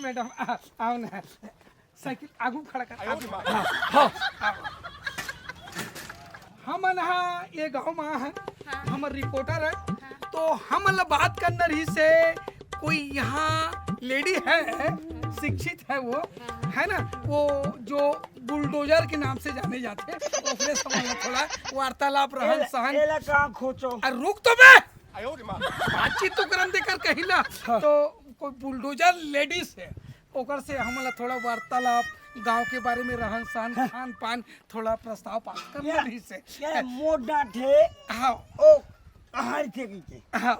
Madam आओ ना, cycle आगू खड़ा कर। हम यहाँ ये गाँव में है, हम रिपोर्टर है, तो हम बात करना रही से कोई यहाँ लेडी है, शिक्षित है वो, है ना, वो जो बुलडोजर के नाम से जाने जाते हैं, उसने समझ थोड़ा वार्तालाप रहन सहन। खोचो रुक तो बे, बातचीत तो करम देकर कही ना। तो कोई बुलडोजर लेडीज है, ओकर से हमला थोड़ा वार्तालाप, गांव के बारे में रहन सहन, खान पान, थोड़ा प्रस्ताव पास करना रही से। ये मोटा थे। हाँ ओ कहाँ थे की? हाँ।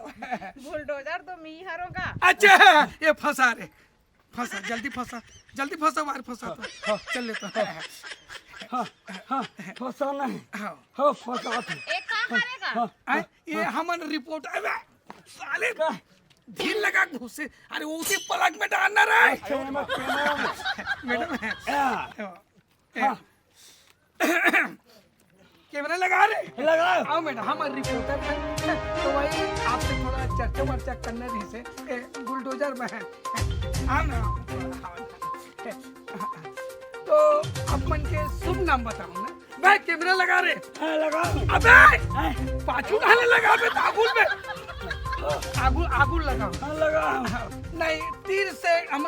बुलडोजर तो मी हरोगा। अच्छा ये फंसा रे, फंसा जल्दी फंसा बाहर फंसा तो चल लेता। हाँ हाँ फसाना है। हाँ हाँ फसा थे। एक कहाँ करेगा? ये हमन रिपोर्ट साले का ढील लगा घुसे, अरे वो उसी पलक में डालना रहे कैमरा मैडम। हाँ कैमरा लगा रहे लगाओ। आओ मैडम, हम रिपोर्टर हैं, तो वही आपसे थोड़ा चर्चा वर्चा करने रही से बुलडोजर में है। हाँ ना, तो अपन के शुभ नाम बताओ ना। भाई कैमरा लगा रहे, हाँ लगाओ। अबे पाछू डाले लगा बे, आगुल में आगुल लगाओ। हाँ लगाओ। नहीं तीर से हम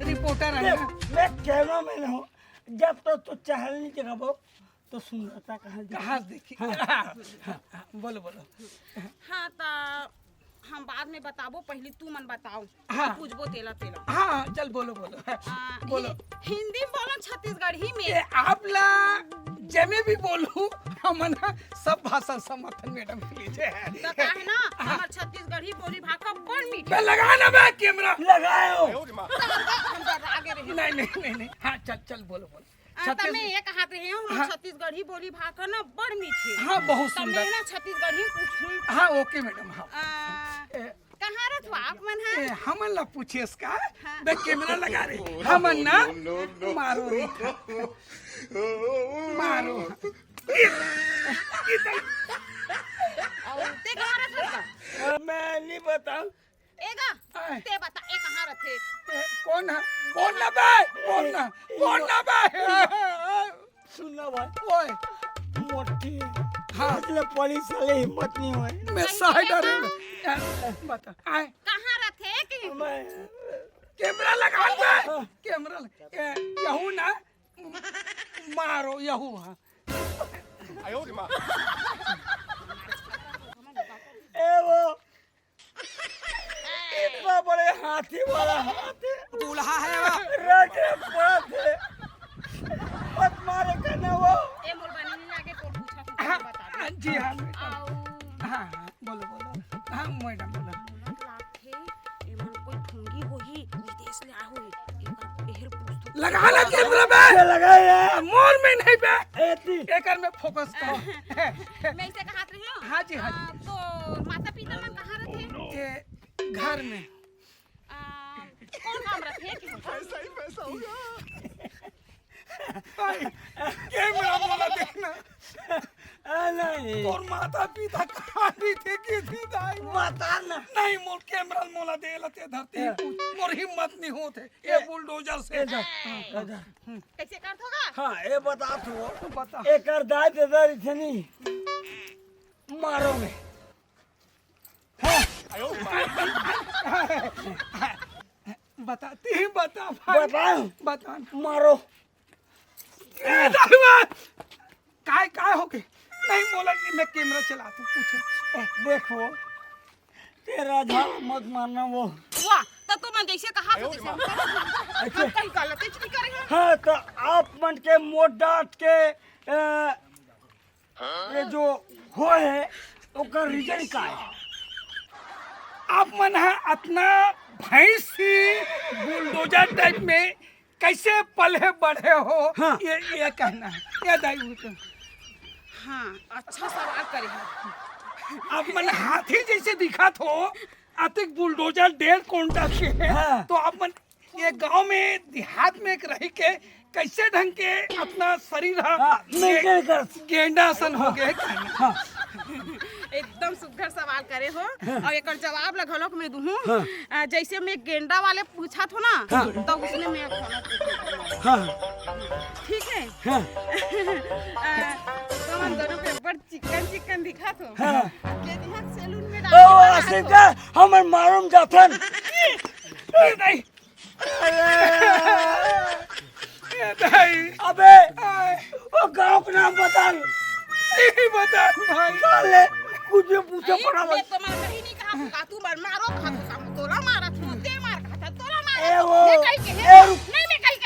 रिपोर्टर है ना। मैं कैमरा मैन हूँ, जब तो तू चहल नहीं जगह तो सुंदरता कहाँ देखी। बोलो हाँ तो हम बाद में बताबो, पहले तू मन बताओ। हाँ। पूछबो तेला तेला। हाँ चल बोलो बोलो। हिंदी में बोलो छत्तीसगढ़ी में। ये आप ला जमे भी बोलू, हम ना सब भाषा समर्थन मैडम के लिए तो काहे ना हमर छत्तीसगढ़ी बोली भाषा बड़ मीठी। मैं लगा ना बे कैमरा लगाओ। हम तो आगे रहे। नहीं हाँ चल बोलो तमे एक हाथ रहे हम छत्तीसगढ़ी बोली भाषा ना बड़ मीठी। हाँ बहुत तमे सुंदर। ना छत्तीसगढ़ी पूछूं। हाँ ओके मैडम। हाँ कहाँ रथ हो आप मन है? हमन ला पूछे इसका बे कैमरा लगा रहे, हमन ना मारो रे मारो। और ते कहाँ रथ का? मैं नहीं बताऊँ। एगा ते बता ए कहाँ रथे? कौन है? बोल ना बे। सुनना भाई ओए मोटी। हाँ। इसलिए पुलिस वाले हिम्मत नहीं हुए। मैं साइडर बता आए कहाँ रथे कि? मैं कैमरा लगा दे, कैमरा यहू ना मारो यहू। हाँ ए वो इतना बड़े हाथी वाला हाथी दूल्हा है वो। रखे बात है। मत मारे करना वो। ए मोर बनी नहीं लागे तो पूछा तू बता दे। जी हाँ आउ हाँ बोलो हाँ मैडम बोलो। लाथे एमन कोई ठुंगी होही विदेश ले आ होई एहर पूछ तो लगा ना कैमरा में लगाया मोर में नहीं बे, एती एकर में फोकस कर। मैं इसे कहात रही हूं। हाँ जी तो माता पिता मन कहाँ रथे? ये घर में कौन काम रथे कि पैसा होगा। कैमरा बोला देखना नहीं और माता पिता कहाँ भी थे कि थी दाई बता ना। नहीं मोर कैमरा मोला दे लते धरती मोर हिम्मत नहीं होते ये बुलडोजर से। कैसे कर होगा? हाँ ये बता तू बता एक दाय दे दर इतनी मारो में। बताती बता भाई बताओ बता मारो। काय हो गए नहीं बोला कि मैं कैमरा चलाता पूछे। देखो तेरा झाल मत मारना वो। वाह तो तुम जैसे कहा तो जैसे हम कहीं गलती नहीं करेंगे। हाँ तो आप मन के मोट डांट के ये जो हो है उसका रीजन का है। आप मन है अपना भैंस ही बुलडोजर टाइप में कैसे पले बढ़े हो। हाँ। ये कहना है ये दाई। हाँ अच्छा सवाल करे है। आप मन हाथी जैसे दिखा हो, अतिक बुलडोजर 1.5 क्विंटल के है। हाँ। तो आप मन ये गांव में देहात में एक रही के कैसे ढंग के अपना शरीर मेंटेन कर। गेंडासन हो गए। एक एकदम सुघर सवाल करे हो और एक जवाब लगलोक में दूँ। जैसे मैं गेंडा वाले पूछा था ना तो उसने मैं खाना ठीक है। तो हम दोनों पे बड़ चिकन दिखा तो सैलून में डाल हमर मालूम जाथन नहीं नहीं अबे वो गांव का नाम बता नहीं बता भाई साले कुछ भी पूछे पड़ा मैं तो मैं कहीं नहीं कहा का तू मारो खा तोला मारा तू ते मार खाता तोला मारा ए वो मैं कहीं कहे नहीं मैं कहीं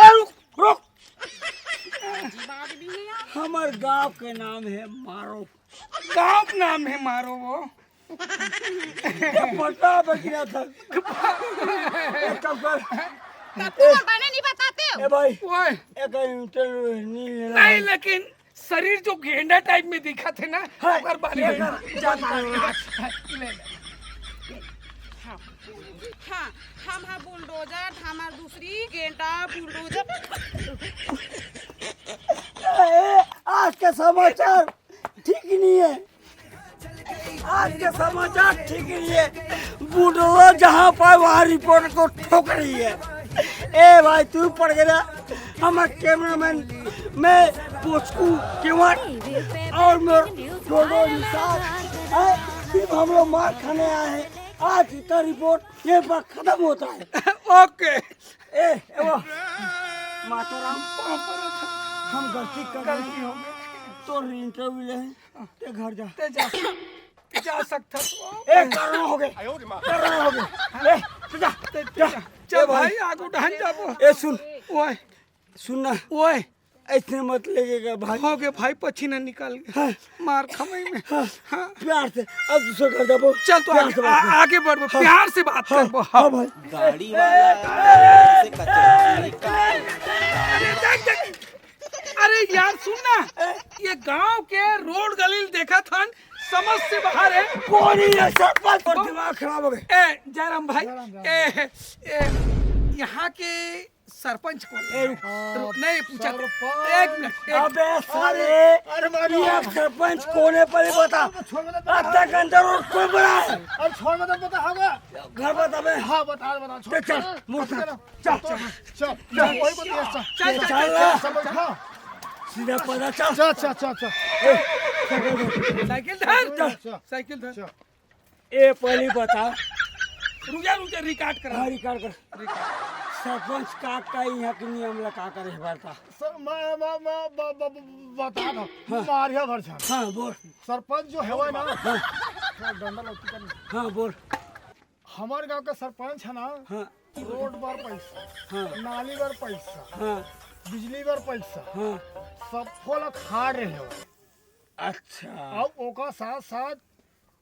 ए रुक रुक बात भी नहीं यार हमार गांव के नाम है मारो गाँव का नाम है मारो वो पता बकिया था तू मैंने नहीं बताते ए भाई ओए एक इंटरव्यू नहीं लेना नहीं लेकिन शरीर जो गेंडा टाइप में दिखा थे ना ओकर बारे में ले ले हाँ हम बुलडोजर हमार दूसरी गेंडा बुलडोजर आज के समाचार ठीक नहीं है आज के समाचार ठीक नहीं है बुढ़वा जहाँ पाए वहाँ रिपोर्ट को ठोक रही है ए भाई तू पड़ गया हमारे कैमरामैन मैं पोचकू केवट और मेरे दोनों सिर्फ हम लोग मार खाने आए हैं आज का रिपोर्ट ये बात खत्म होता है ओके ए वो माताराम हम गलती कर गलती हो गई तो इंटरव्यू ले ते घर जा ते जा सकता तो ए करना हो गए करना हो गए ए जा जा चल भाई आगू ढहन जाबो ए सुन ओए सुनना ओए ऐसे मत लगेगा भाई हो गए भाई पसीना निकाल गए मार खमई में हाँ प्यार से अब दूसरे घर जाबो चल तो प्यार से बात कर। आगे बढ़बो प्यार से बात करबो हाँ भाई गाड़ी वाला से कचरा अरे यार सुन ना ये गांव के रोड गलील देखा था समझ से बाहर है कौन है सरपंच पर दिमाग खराब हो गए ए जयराम भाई यहाँ के सरपंच कौन है? नहीं पूछा एक मिनट अबे साले ये सरपंच कौन है पहले बता आता के अंदर और कोई बड़ा है अब छोड़ मत पता होगा घर बता बे हाँ बता छोड़ चल मोटा चल कोई बता चल चल समझ हाँ सीधा पता चल चल साइकिल धर साइकिल धर ए पहले बता रुक जा रिकॉर्ड करा हाँ रिकॉर्ड कर सरपंच का यहाँ के नियम ला का करे बता बता दो मारिया भर छा हाँ बोल सरपंच जो है ना डंडा लौटी कर हाँ बोल हमारे गांव का सरपंच है ना हाँ रोड पर पैसा हाँ नाली पर पैसा हाँ बिजली पर पैसा हाँ सब फल खा रहे हो अच्छा अब ओका साथ साथ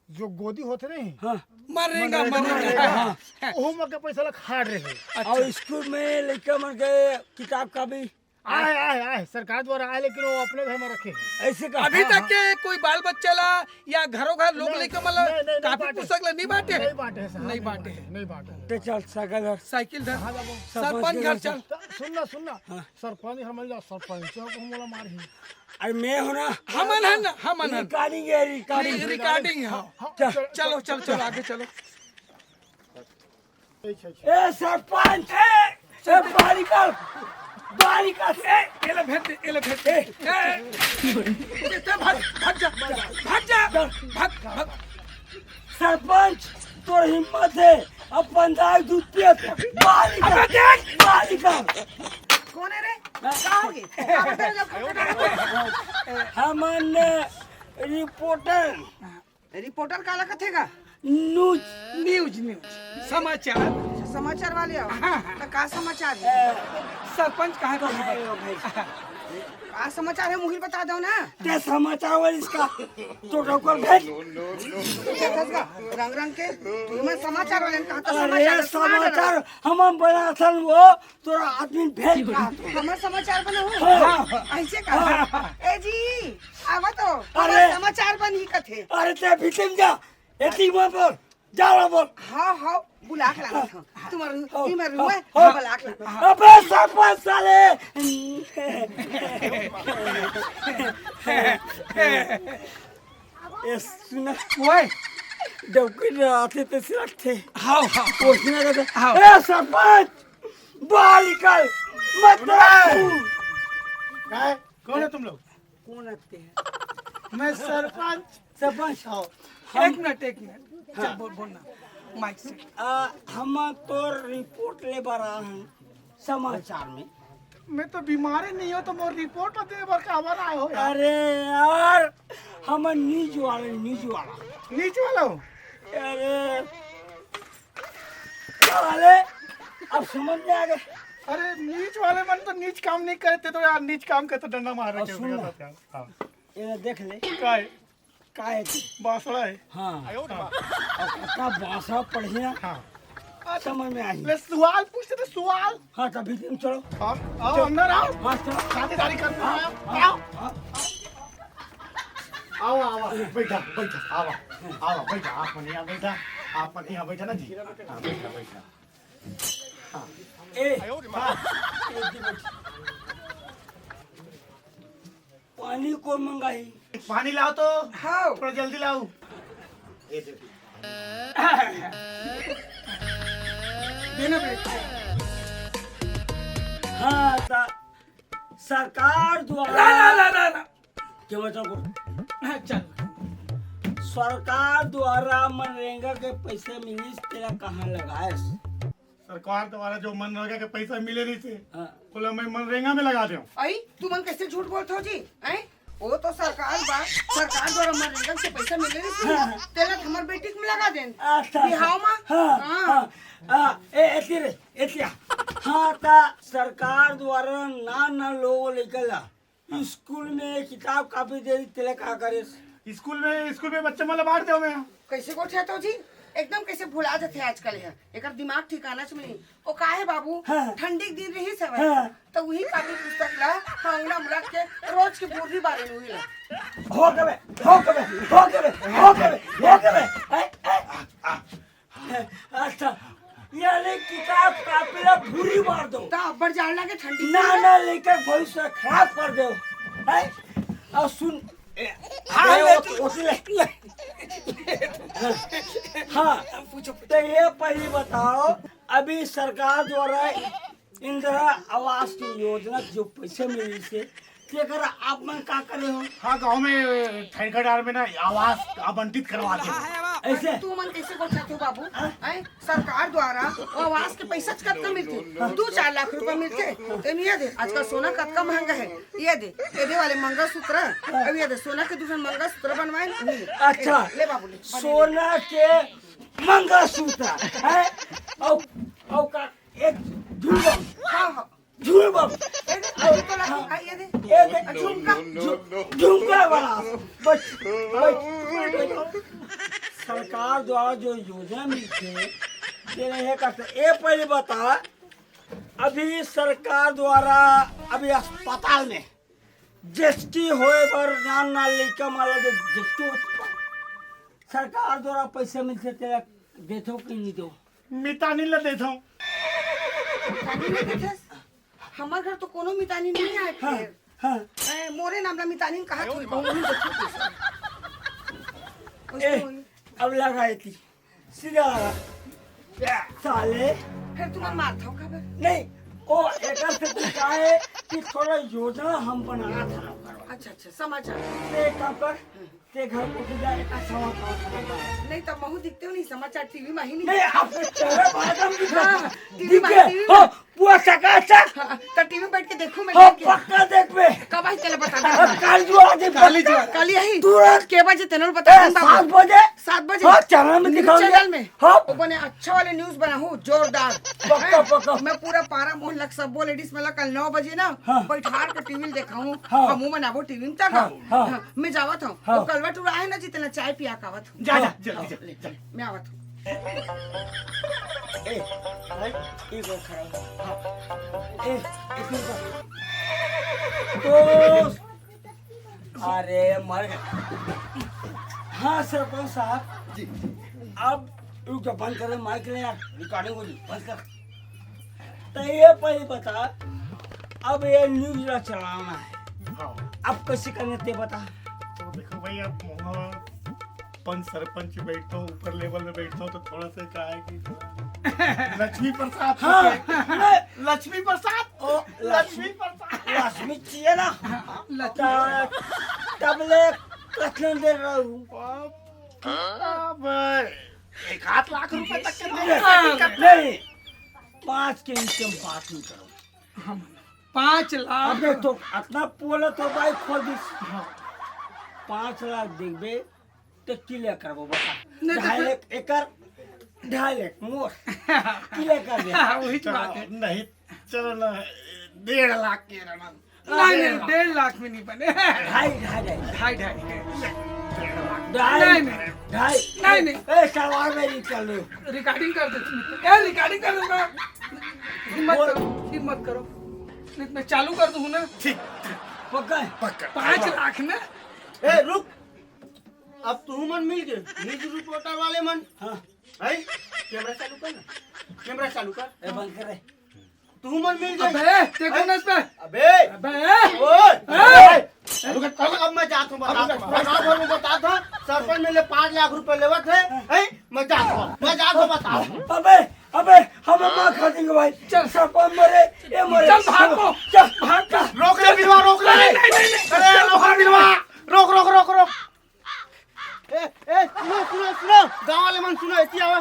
जो गोदी होते नहीं हाँ मरेगा ओहो में के पैसा खा रहे हो और स्कूल में लड़का मन के किताब का भी आए सरकार द्वारा आए लेकिन वो अपने घर में रखे हैं। ऐसे का अभी तक के कोई बाल बच्चा ला या घरों घर लोग लेके मतलब काफी पुस्तक ला नहीं बांटे नहीं बांटे हैं साहब, नहीं बांटे नहीं बांटे ते चल सगल साइकिल धर हाँ जाबो सरपंच घर चल सुनना सरपंच हमारे जा सरपंच को मोला मार ही अरे मैं हो ना हमन है ना हमन है रिकॉर्डिंग है रिकॉर्डिंग रिकॉर्डिंग है चलो आगे चलो ए सरपंच ए बालिका से एले भेट भाग सरपंच तो हिम्मत है अपन दाई दूध पिए बालिका कौन है रे हमने रिपोर्टर काला कथेगा न्यूज समाचार समाचार वाले हो हाँ। तो का समाचार है सरपंच कहाँ का का समाचार है मुहिल बता दो ना ते समाचार वाली इसका तो डॉक्टर भेज रंग रंग के तुम्हें समाचार वाले ने कहा था अरे समाचार हम बना सन वो तोरा आदमी भेज हमारे समाचार बना हो ऐसे कहा ए जी आवा तो अरे समाचार बनी कथे अरे ते भीतर जा एती में बोल जा बोल हाँ बुला के लाना था तुम्हारे ही में रुए बुला के लाना अबे सरपंच साले ये सुना ओए डबकी आते तो सिरक थे हाँ हाँ पूछने का हाँ। ए सरपंच बाहर निकल मत काय कौन है तुम लोग? कौन आते हैं मैं सरपंच। सरपंच हो एक मिनट चल बोलना माइक से हम तो रिपोर्ट ले बा रहा हूँ समाचार में। मैं तो बीमार ही नहीं हो तो मोर रिपोर्ट दे बर का आवर आए हो यार। अरे यार हम न्यूज वाला नीचे वाला हो। अरे वाले अब समझ में आ गए। अरे नीच वाले मन तो नीच काम नहीं करते तो यार नीच काम करते डंडा मार और रहे सुन ना। थे। हाँ ये देख ले काय का है बासड़ा है। हाँ और का भाषा पढ़िया हाँ समझ में आई। ले सवाल पूछते थे सवाल। हाँ तभी तुम चलो हाँ आओ अंदर आओ। हाँ चलो खातिरदारी करना है। आओ आओ आओ बैठा बैठा आओ आओ बैठा आप मन यहाँ बैठा आप मन यहाँ बैठा ना जी। हाँ बैठा बैठा। ए पानी को मंगाई पानी लाओ तो हाँ थोड़ा जल्दी लाओ। ये देखो देना बेटा हाँ ता सरकार ला द्वारा ला ला ला ला क्या बताओ हाँ, चल सरकार द्वारा मनरेगा के पैसे मिली तेरा कहाँ लगाए सरकार द्वारा जो मनरेगा के पैसा मिले नहीं थे हाँ। बोला मैं मनरेगा में लगा दूं। आई तू मन कैसे झूठ बोलते हो जी हैं वो तो सरकार सरकार द्वारा मनरेगा से पैसा मिले नहीं तेरा हमर बेटी में लगा देन अच्छा बिहाव में हाँ हाँ। हाँ हाँ ए एती रे एतिया हाँ ता सरकार द्वारा ना लोग निकला स्कूल में किताब कापी दे दी तेरे का करे स्कूल में बच्चे मतलब बांट दो मैं। कैसे को ठहतो जी एकदम कैसे भुला जाते आजकल है एकर दिमाग ठिकाना से नहीं ओ काहे बाबू हाँ। ठंडी के दिन रही सब हाँ। तो वही कापी पुस्तक ला अंगना मुला के रोज के बूढ़ी बारे में हुई ला हो गए अच्छा यानी किताब कापी ला भूरी मार दो तो अब्बर जान लगे ठंडी ना लेकर भविष्य खराब कर दो है और सुन हाँ, हाँ तो ये पहले बताओ अभी सरकार द्वारा इंदिरा आवास की योजना जो पैसे मिली से तेकर आप मन का करे हो हाँ गाँव में ठेकेदार में ना आवास आवंटित करवा दे। ऐसे तू मन कैसे को चाहते हो बाबू हैं सरकार द्वारा आवास के पैसा कतना मिलते 2-4 लाख रुपए मिलते तो ये दे आजकल सोना कतना महंगा है ये दे वाले मंगलसूत्र अब ये दे सोना के दूसरा मंगलसूत्र बनवाए अच्छा ले बाबू ले सोना के मंगलसूत्र है और का एक झुमक हाँ झुमक अभी तो लगा ये दे झुमका वाला बच सरकार द्वारा जो योजना मिलती है ये करते ये पहले बता अभी सरकार द्वारा अभी अस्पताल में जस्टी होए पर ना लेकर माला जो जस्टी सरकार द्वारा पैसे मिलते तेरा देथो कि नहीं दो मितानी ले देता हूँ। हमार घर तो कोनो मितानी नहीं आए फिर हाँ मोरे नामला मितानी कहा थी बहुनी ए अब लगाई थी सीधा लगा साले फिर तुम्हें मार था खबर नहीं ओ एक से क्या है कि थोड़ा योजना हम बनाना था अच्छा समाचार ते कहाँ पर ते घर को जाए का समाचार नहीं तब महू दिखते हो नहीं समाचार टीवी में ही नहीं नहीं आपने चेहरा बादम हाँ, दिख टीवी दिखे में हो पूरा चकाचक तो टीवी में बैठ के देखूं मैं हो क्या पक्का देख बे कब आई तेरे बता दे कल जो आज कल यही तुरंत के बजे तेनों बता दे 7 बजे 7 बजे हाँ चैनल में दिखाओगे चैनल में हाँ वो बने अच्छा वाले न्यूज बना हूँ जोरदार पक्का मैं पूरा पारा मोहन लग सब लेडीज में कल 9 बजे ना हाँ। बैठार के टीवी देखा हूँ हाँ। हमू बनाबो टीवी में तक हाँ। मैं जावत हूँ हाँ। वो कलवा टूरा है ना जितना चाय पिया कावत हूँ जा जल्दी जा। मैं आवत हूँ ए एक और खड़ा हो ए एक दोस्त अरे मर गया हाँ सरपंच साहब जी अब रुक जा बंद कर माइक ले यार रिकॉर्डिंग हो जी बंद कर तो ये पहले बता अब ये न्यूज चलाना है हाँ अब कैसे करने ते बता तो देखो भाई अब अपन सरपंच बैठो ऊपर लेवल में बैठो तो थोड़ा सा क्या है कि लक्ष्मी प्रसाद लक्ष्मी प्रसाद लक्ष्मी प्रसाद लक्ष्मी चाहिए ना तबले कथन दे रहा हूँ। अब 1 लाख रुपए तक के नहीं 5 के नीचे बात नहीं करो। 5 लाख अबे तो अपना बोला तो भाई खोल दी 5 लाख देबे तो किले करबो बता। नहीं तो 2.5 लाख एकड़ 2.5 लाख मोर किले कर दे। वही बात है। नहीं चलो ना 1.5 लाख के रहना नहीं 1.5 लाख में नहीं बने। 2.5 नहीं। ए सवार में निकल लो। रिकॉर्डिंग कर दे रिकॉर्डिंग कर दूंगा। हिम्मत करो नहीं तो मैं चालू कर दूँ ना। ठीक पक्का 5 लाख में ए रुक अब तू मन मिल गए न्यूज रिपोर्टर वाले मन हाँ है कैमरा चालू कर ना कैमरा चालू कर ए बंद करे। तू मन मिल गए अबे देखो ना इस पे अबे अबे ओए ए! अब मैं जाता हूँ बता था सरपंच मेरे 5 लाख रुपए लेवत है मैं जाता हूँ बता। अबे हम मां खा देंगे भाई। चल सरपंच मरे ये मरे। चल भागो चल भाग का रोक ले बिलवा रोक ले अरे रोक ले बिलवा रोक ए सुनो गाँव वाले मन सुनो एती आवा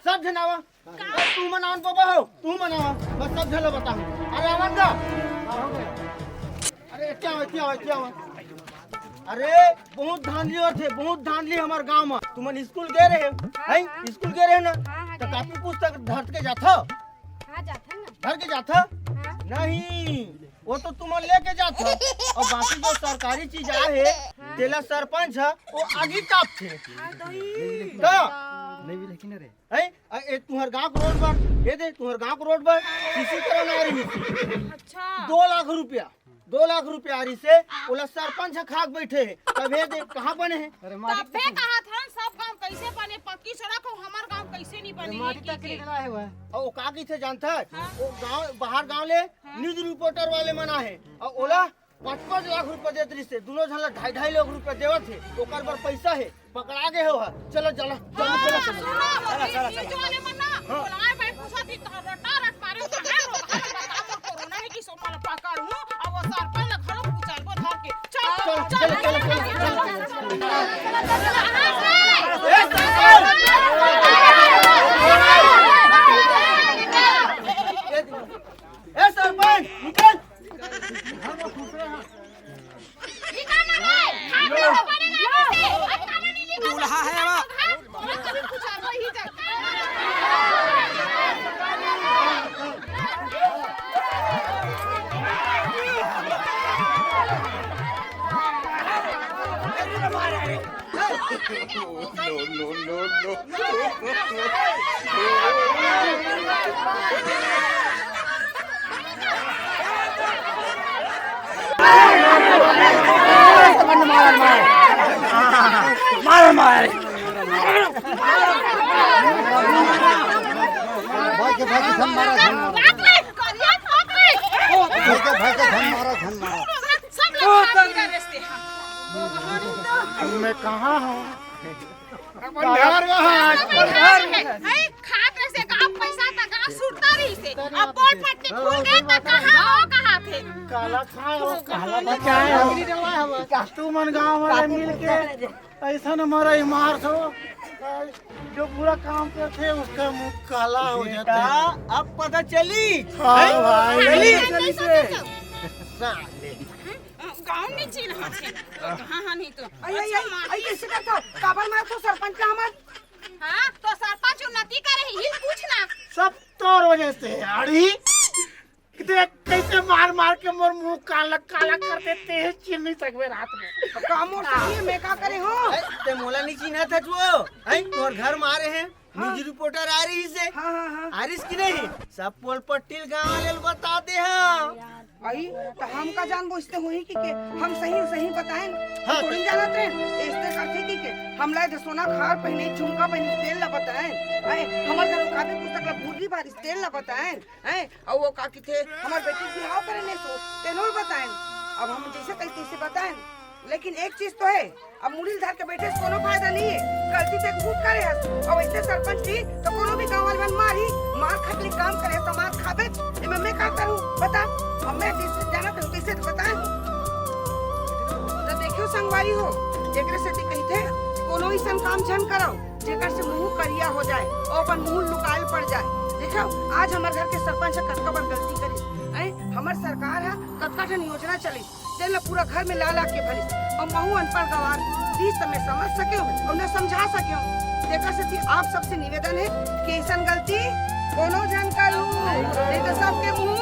सब जन आवा तू मनावन बाबा हो तू मनावा बस सब जन बता अरे आवन का अरे एती आवा अरे बहुत धांधली थे बहुत धांधली हमारे गांव में तुम स्कूल गए रहे स्कूल गए रहे ना तो कापी पुस्तक धर के जाता धर के जाता नहीं वो तो तुम लेके जाता और बाकी जो सरकारी चीज आए है तेला सरपंच है वो आगे काप थे नहीं भी लेकिन रे ए तुम्हार गांव को रोड पर ये दे तुम्हार गांव को रोड पर किसी तरह ना आ रही अच्छा 2 लाख रुपया आ रही से ओला सरपंच खाक बैठे है तब ये दे कहां बने हैं तबे कहा था सब गांव कैसे बने पक्की सड़क हो हमार गांव कैसे नहीं बने और का की थे जानता है वो गांव बाहर गांव ले न्यूज रिपोर्टर वाले मना है और ओला 5-5 लाख रुपए देत रही से दोनों झन 2.5 लाख रुपए देवत है ओकर पर पैसा है पकड़ा गए हो चलो चलो जो वाले मना बोलाए भाई पूछा थी रटा रट मारे तो है कोरोना है कि सोमवार पकड़ूं और वो सरपंच ने घर पूछा को धर के ए सरपंच निकल दूल्हा है वो मार मैं कहाँ हूँ काला तू मन गाँव वाले मिल के ऐसा न हमारा इमारत हो जो पूरा काम करते उसका मुंह काला हो जाता है। अब पता चली हाँ भाई गाँव में चिन्ह है हाँ नहीं तो ऐसे करता काबर मार तो सरपंच का हमार हाँ तो सरपंच उन्नति करे ही पूछना सब तोर वजह से अड़ी देख कैसे मार मार के मोर मुंह काला काला कर देते हैं चिन्ह नहीं सकते रात में काम और सही है मैं का करे हो ते मोला नहीं चिन्हा था जो तोर घर में आ रहे हैं न्यूज रिपोर्टर आ रही से हाँ आरिस की नहीं सब पोल पट्टील गाँव वाले बताते हैं आई तो हम का जान बुझते हुई कि के हम सही बताएं हाँ, थोड़ी जानत रहे ऐसे करते कि के हम लाए सोना खार पहने झुमका पहने तेल ला बताएं है हमर घर काबे पुस्तक ला भूरी बारिश तेल ला बताएं है और वो का की थे हमर बेटी बियाह करे ने सो तेनों बताएं अब हम जैसे कहीं तैसे बताएं लेकिन एक चीज तो है, अब मुड़ी धर के बैठे से कोनो फायदा नहीं है। गलती से खूब करे और वैसे सरपंच थी तो कोनो भी गाँव वाले मारी मार खटली काम करे तो मार खाबे। मैं क्या करूँ बता? अब मैं जिससे जाना तो कैसे तो बताए तो देखियो संगवारी हो एक से कहते कोनो ऐसा काम झन करो जेकर से मुंह करिया हो जाए और अपन मुंह लुकायल पड़ जाए। देखो आज हमारे घर के सरपंच कतका बार गलती करी हमार सरकार है कतका जन योजना चली तेल पूरा घर में ला के भरी और महू अनपढ़ गवार बीच समय समझ सके और न समझा सके। देखा से आप सबसे निवेदन है कि ऐसा गलती कोनो जन करू नहीं तो सबके मुंह